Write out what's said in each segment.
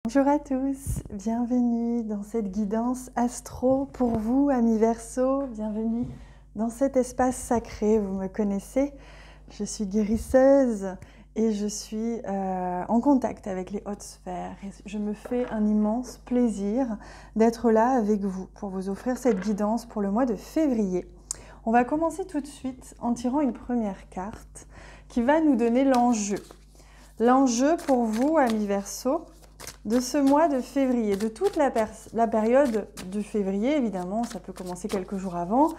Bonjour à tous, bienvenue dans cette guidance astro pour vous, amis Verseau. Bienvenue dans cet espace sacré, vous me connaissez. Je suis guérisseuse et je suis en contact avec les hautes sphères. Et je me fais un immense plaisir d'être là avec vous pour vous offrir cette guidance pour le mois de février. On va commencer tout de suite en tirant une première carte qui va nous donner l'enjeu. L'enjeu pour vous, amis Verseau, de ce mois de février, de toute la période de février, évidemment, ça peut commencer quelques jours avant,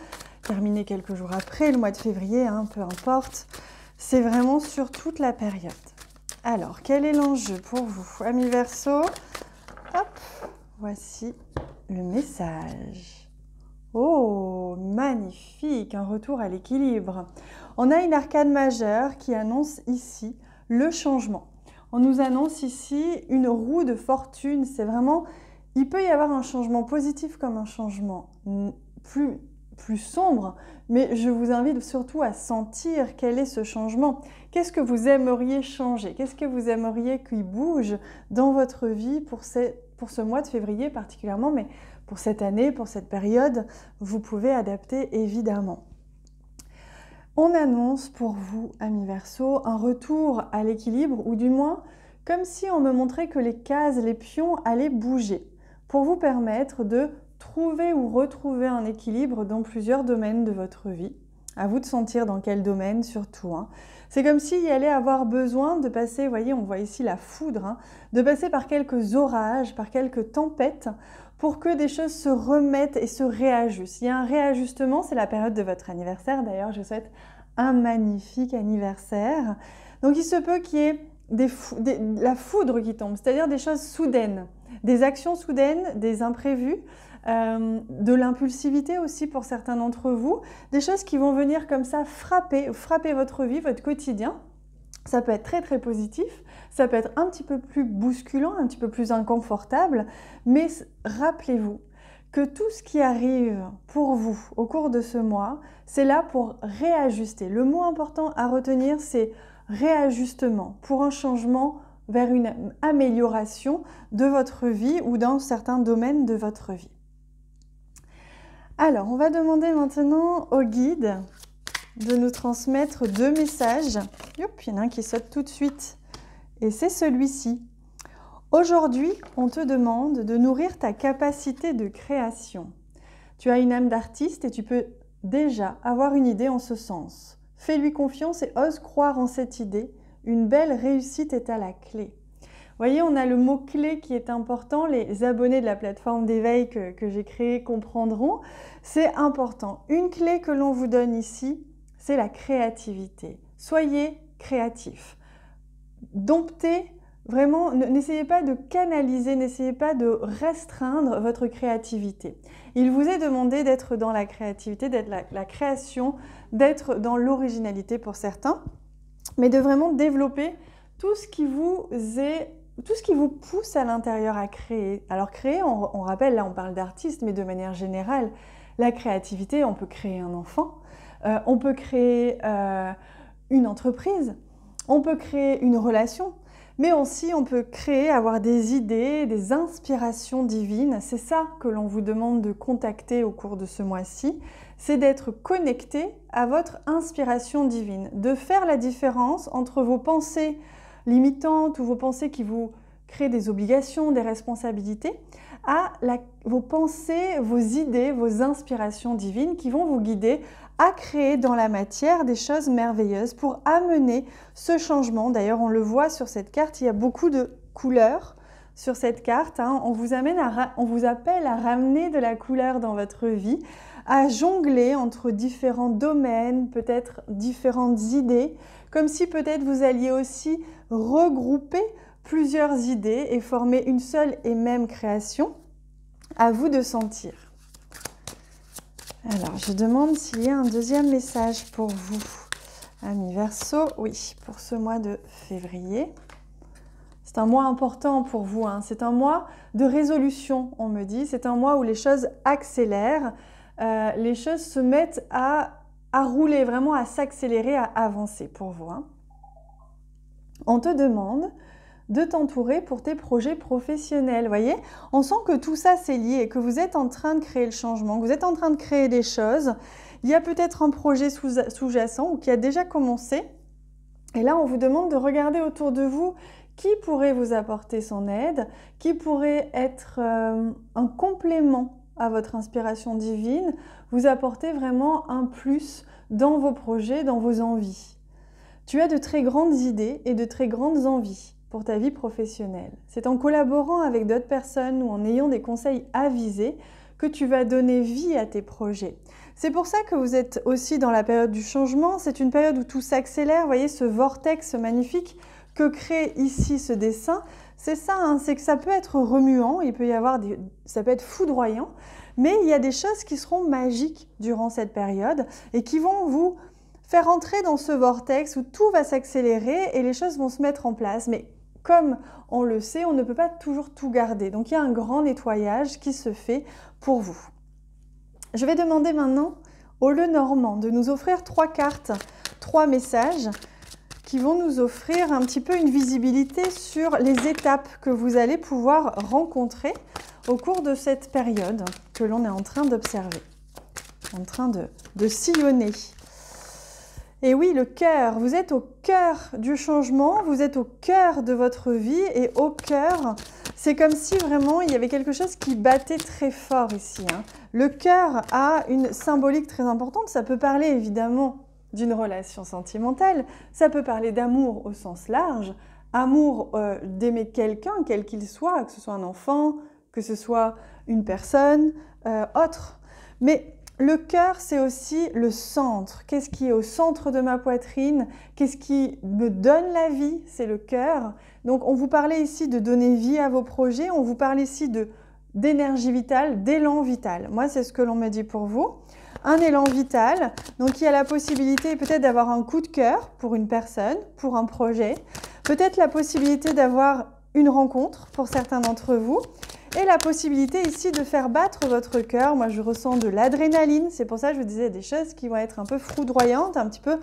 terminer quelques jours après le mois de février, peu importe. C'est vraiment sur toute la période. Alors, quel est l'enjeu pour vous, amis Verseau? Hop, voici le message. Oh, magnifique, un retour à l'équilibre. On a une arcane majeure qui annonce ici le changement. On nous annonce ici une roue de fortune. C'est vraiment, il peut y avoir un changement positif comme un changement plus sombre, mais je vous invite surtout à sentir quel est ce changement. Qu'est-ce que vous aimeriez changer? Qu'est-ce que vous aimeriez qu'il bouge dans votre vie pour ce mois de février particulièrement, mais pour cette année, pour cette période, vous pouvez adapter évidemment. On annonce pour vous, amis Verseau, un retour à l'équilibre, ou du moins, comme si on me montrait que les cases, les pions allaient bouger, pour vous permettre de trouver ou retrouver un équilibre dans plusieurs domaines de votre vie. À vous de sentir dans quel domaine surtout. C'est comme s'il y allait avoir besoin de passer, vous voyez, on voit ici la foudre, de passer par quelques orages, par quelques tempêtes, pour que des choses se remettent et se réajustent. Il y a un réajustement, c'est la période de votre anniversaire. D'ailleurs, je vous souhaite un magnifique anniversaire. Donc, il se peut qu'il y ait la foudre qui tombe, c'est-à-dire des choses soudaines, des actions soudaines, des imprévus, de l'impulsivité aussi pour certains d'entre vous, des choses qui vont venir comme ça frapper votre vie, votre quotidien. Ça peut être très très positif, ça peut être un petit peu plus bousculant, un petit peu plus inconfortable, mais rappelez-vous que tout ce qui arrive pour vous au cours de ce mois, c'est là pour réajuster. Le mot important à retenir, c'est réajustement, pour un changement vers une amélioration de votre vie ou dans certains domaines de votre vie. Alors, on va demander maintenant au guide de nous transmettre deux messages. Youp, il y en a un qui saute tout de suite. Et c'est celui-ci. Aujourd'hui, on te demande de nourrir ta capacité de création. Tu as une âme d'artiste et tu peux déjà avoir une idée en ce sens. Fais-lui confiance et ose croire en cette idée. Une belle réussite est à la clé. Vous voyez, on a le mot-clé qui est important. Les abonnés de la plateforme d'éveil que j'ai créée comprendront. C'est important. Une clé que l'on vous donne ici, c'est la créativité. Soyez créatifs. Domptez, vraiment, n'essayez pas de canaliser, n'essayez pas de restreindre votre créativité. Il vous est demandé d'être dans la créativité, d'être la création, d'être dans l'originalité pour certains, mais de vraiment développer tout ce qui vous pousse à l'intérieur à créer. Alors créer, on rappelle, là on parle d'artiste, mais de manière générale, la créativité, on peut créer un enfant, on peut créer une entreprise, on peut créer une relation, mais aussi on peut créer, avoir des idées, des inspirations divines. C'est ça que l'on vous demande de contacter au cours de ce mois-ci, c'est d'être connecté à votre inspiration divine, de faire la différence entre vos pensées limitantes ou vos pensées qui vous créent des obligations, des responsabilités, à vos pensées, vos idées, vos inspirations divines qui vont vous guider à créer dans la matière des choses merveilleuses pour amener ce changement. D'ailleurs, on le voit sur cette carte, il y a beaucoup de couleurs sur cette carte. On vous appelle à ramener de la couleur dans votre vie, à jongler entre différents domaines, peut-être différentes idées, comme si peut-être vous alliez aussi regrouper plusieurs idées et former une seule et même création. À vous de sentir. Alors, je demande s'il y a un deuxième message pour vous, amis Verseau. Oui, pour ce mois de février. C'est un mois important pour vous. C'est un mois de résolution, on me dit. C'est un mois où les choses accélèrent, les choses se mettent à rouler, vraiment à s'accélérer, à avancer pour vous. On te demande de t'entourer pour tes projets professionnels. Voyez, on sent que tout ça c'est lié, que vous êtes en train de créer le changement, que vous êtes en train de créer des choses. Il y a peut-être un projet sous-jacent ou qui a déjà commencé. Et là, on vous demande de regarder autour de vous qui pourrait vous apporter son aide, qui pourrait être un complément à votre inspiration divine, vous apporter vraiment un plus dans vos projets, dans vos envies. Tu as de très grandes idées et de très grandes envies pour ta vie professionnelle. C'est en collaborant avec d'autres personnes ou en ayant des conseils avisés que tu vas donner vie à tes projets. C'est pour ça que vous êtes aussi dans la période du changement. C'est une période où tout s'accélère. Vous voyez ce vortex magnifique que crée ici ce dessin. C'est ça, hein, c'est que ça peut être remuant, il peut y avoir ça peut être foudroyant, mais il y a des choses qui seront magiques durant cette période et qui vont vous faire entrer dans ce vortex où tout va s'accélérer et les choses vont se mettre en place. Mais comme on le sait, on ne peut pas toujours tout garder. Donc il y a un grand nettoyage qui se fait pour vous. Je vais demander maintenant au Lenormand de nous offrir 3 cartes, 3 messages qui vont nous offrir un petit peu une visibilité sur les étapes que vous allez pouvoir rencontrer au cours de cette période que l'on est en train d'observer, en train de sillonner. Et oui, le cœur, vous êtes au cœur du changement, vous êtes au cœur de votre vie et au cœur, c'est comme si vraiment il y avait quelque chose qui battait très fort ici, hein. Le cœur a une symbolique très importante, ça peut parler évidemment d'une relation sentimentale, ça peut parler d'amour au sens large, amour d'aimer quelqu'un, quel qu'il soit, que ce soit un enfant, que ce soit une personne, autre. Mais le cœur, c'est aussi le centre. Qu'est-ce qui est au centre de ma poitrine? Qu'est-ce qui me donne la vie? C'est le cœur. Donc, on vous parlait ici de donner vie à vos projets, on vous parle ici d'énergie vitale, d'élan vital. Moi, c'est ce que l'on me dit pour vous. Un élan vital, donc il y a la possibilité peut-être d'avoir un coup de cœur pour une personne, pour un projet, peut-être la possibilité d'avoir une rencontre pour certains d'entre vous, et la possibilité ici de faire battre votre cœur. Moi, je ressens de l'adrénaline, c'est pour ça que je vous disais des choses qui vont être un peu foudroyantes, un petit peu,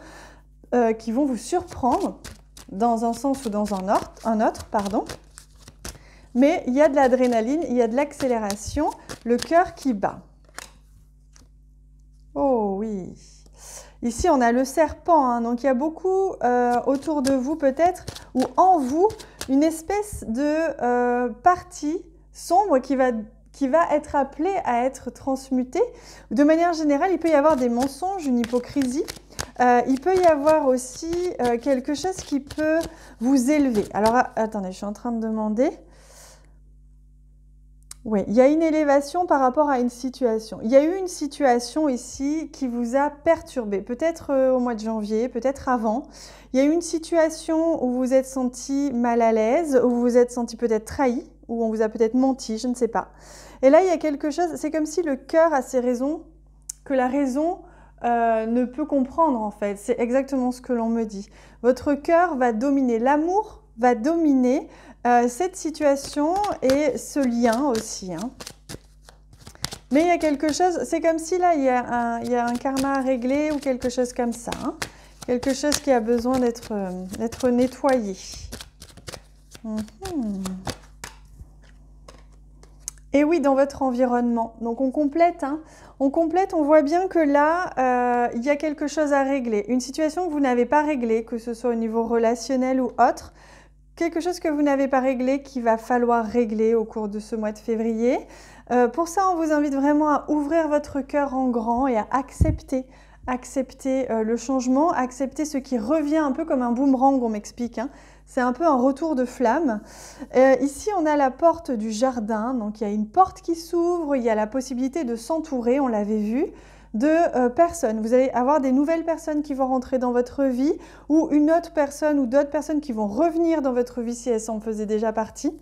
qui vont vous surprendre dans un sens ou dans un autre, pardon. Mais il y a de l'adrénaline, il y a de l'accélération, le cœur qui bat. Oh oui. Ici, on a le serpent, hein, donc il y a beaucoup autour de vous peut-être, ou en vous, une espèce de partie sombre qui va être appelée à être transmutée. De manière générale, il peut y avoir des mensonges, une hypocrisie. Il peut y avoir aussi quelque chose qui peut vous élever. Alors, attendez, je suis en train de demander... Oui, il y a une élévation par rapport à une situation. Il y a eu une situation ici qui vous a perturbé, peut-être au mois de janvier, peut-être avant. Il y a eu une situation où vous vous êtes senti mal à l'aise, où vous vous êtes senti peut-être trahi, où on vous a peut-être menti, je ne sais pas. Et là, il y a quelque chose, c'est comme si le cœur a ses raisons, que la raison ne peut comprendre en fait. C'est exactement ce que l'on me dit. Votre cœur va dominer, l'amour va dominer cette situation et ce lien aussi, hein. Mais il y a quelque chose, c'est comme si là, il y a un karma à régler ou quelque chose comme ça, hein. Quelque chose qui a besoin d'être nettoyé. Et oui, dans votre environnement. Donc on complète, hein. On voit bien que là, il y a quelque chose à régler. Une situation que vous n'avez pas réglée, que ce soit au niveau relationnel ou autre, quelque chose que vous n'avez pas réglé, qu'il va falloir régler au cours de ce mois de février. Pour ça, on vous invite vraiment à ouvrir votre cœur en grand et à accepter le changement, accepter ce qui revient un peu comme un boomerang, on m'explique, hein. C'est un peu un retour de flamme. Ici, on a la porte du jardin, donc il y a une porte qui s'ouvre, il y a la possibilité de s'entourer, on l'avait vu, de personnes. Vous allez avoir des nouvelles personnes qui vont rentrer dans votre vie ou une autre personne ou d'autres personnes qui vont revenir dans votre vie si elles en faisaient déjà partie.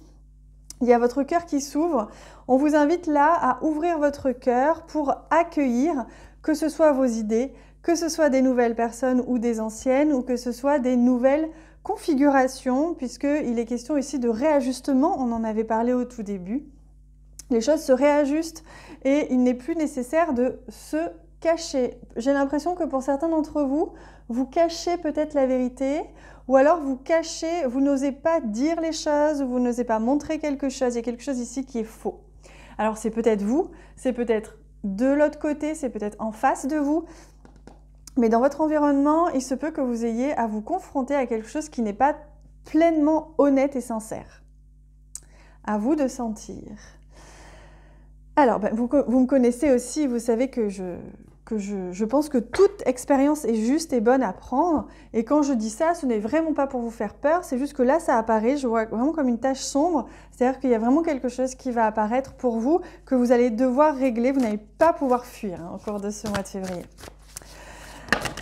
Il y a votre cœur qui s'ouvre. On vous invite là à ouvrir votre cœur pour accueillir que ce soit vos idées, que ce soit des nouvelles personnes ou des anciennes ou que ce soit des nouvelles configurations puisqu'il est question ici de réajustement, on en avait parlé au tout début. Les choses se réajustent et il n'est plus nécessaire de se cachez. J'ai l'impression que pour certains d'entre vous, vous cachez peut-être la vérité, ou alors vous cachez, vous n'osez pas dire les choses, vous n'osez pas montrer quelque chose. Il y a quelque chose ici qui est faux. Alors c'est peut-être vous, c'est peut-être de l'autre côté, c'est peut-être en face de vous, mais dans votre environnement, il se peut que vous ayez à vous confronter à quelque chose qui n'est pas pleinement honnête et sincère. À vous de sentir. Alors, vous me connaissez aussi, vous savez que je pense que toute expérience est juste et bonne à prendre. Et quand je dis ça, ce n'est vraiment pas pour vous faire peur, c'est juste que là, ça apparaît, je vois vraiment comme une tache sombre. C'est-à-dire qu'il y a vraiment quelque chose qui va apparaître pour vous, que vous allez devoir régler. Vous n'allez pas pouvoir fuir au cours de ce mois de février.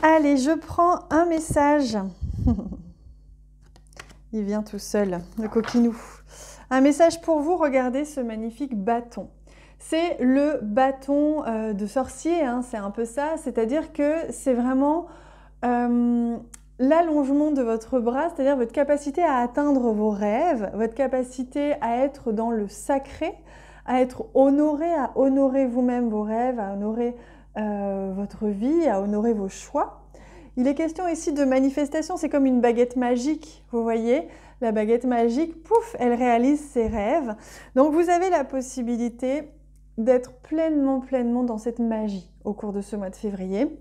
Allez, je prends un message. Il vient tout seul, le coquinou. Un message pour vous, regardez ce magnifique bâton. C'est le bâton de sorcier, hein, c'est un peu ça, c'est-à-dire que c'est vraiment l'allongement de votre bras, c'est-à-dire votre capacité à atteindre vos rêves, votre capacité à être dans le sacré, à être honoré, à honorer vous-même vos rêves, à honorer votre vie, à honorer vos choix. Il est question ici de manifestation, c'est comme une baguette magique, vous voyez. La baguette magique, pouf, elle réalise ses rêves. Donc vous avez la possibilité d'être pleinement dans cette magie au cours de ce mois de février.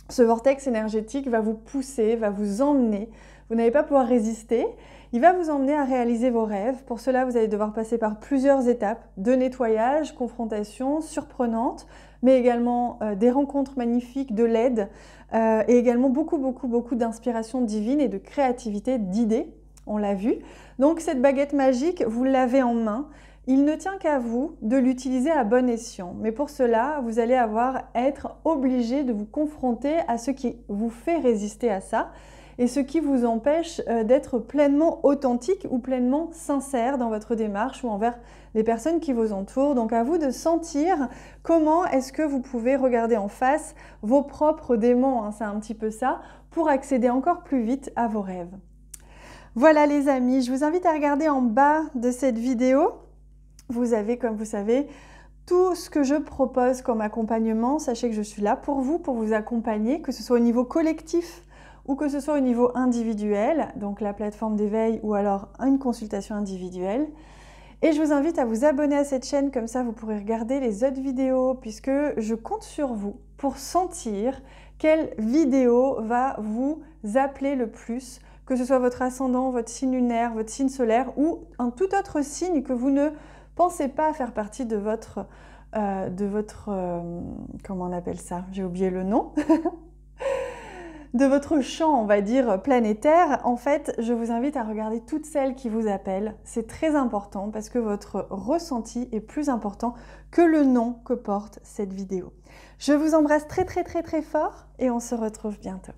Ce vortex énergétique va vous pousser, va vous emmener. Vous n'allez pas pouvoir résister. Il va vous emmener à réaliser vos rêves. Pour cela, vous allez devoir passer par plusieurs étapes de nettoyage, confrontation surprenante, mais également des rencontres magnifiques, de l'aide et également beaucoup d'inspiration divine et de créativité, d'idées. On l'a vu. Donc cette baguette magique, vous l'avez en main. Il ne tient qu'à vous de l'utiliser à bon escient. Mais pour cela, vous allez être obligé de vous confronter à ce qui vous fait résister à ça et ce qui vous empêche d'être pleinement authentique ou pleinement sincère dans votre démarche ou envers les personnes qui vous entourent. Donc à vous de sentir comment est-ce que vous pouvez regarder en face vos propres démons, hein, c'est un petit peu ça, pour accéder encore plus vite à vos rêves. Voilà les amis, je vous invite à regarder en bas de cette vidéo. Vous avez, comme vous savez, tout ce que je propose comme accompagnement. Sachez que je suis là pour vous accompagner, que ce soit au niveau collectif ou que ce soit au niveau individuel, donc la plateforme d'éveil ou alors une consultation individuelle. Et je vous invite à vous abonner à cette chaîne, comme ça vous pourrez regarder les autres vidéos, puisque je compte sur vous pour sentir quelle vidéo va vous appeler le plus, que ce soit votre ascendant, votre signe lunaire, votre signe solaire ou un tout autre signe que vous ne pensez pas faire partie de votre comment on appelle ça? J'ai oublié le nom. De votre champ, on va dire, planétaire. En fait, je vous invite à regarder toutes celles qui vous appellent. C'est très important parce que votre ressenti est plus important que le nom que porte cette vidéo. Je vous embrasse très fort et on se retrouve bientôt.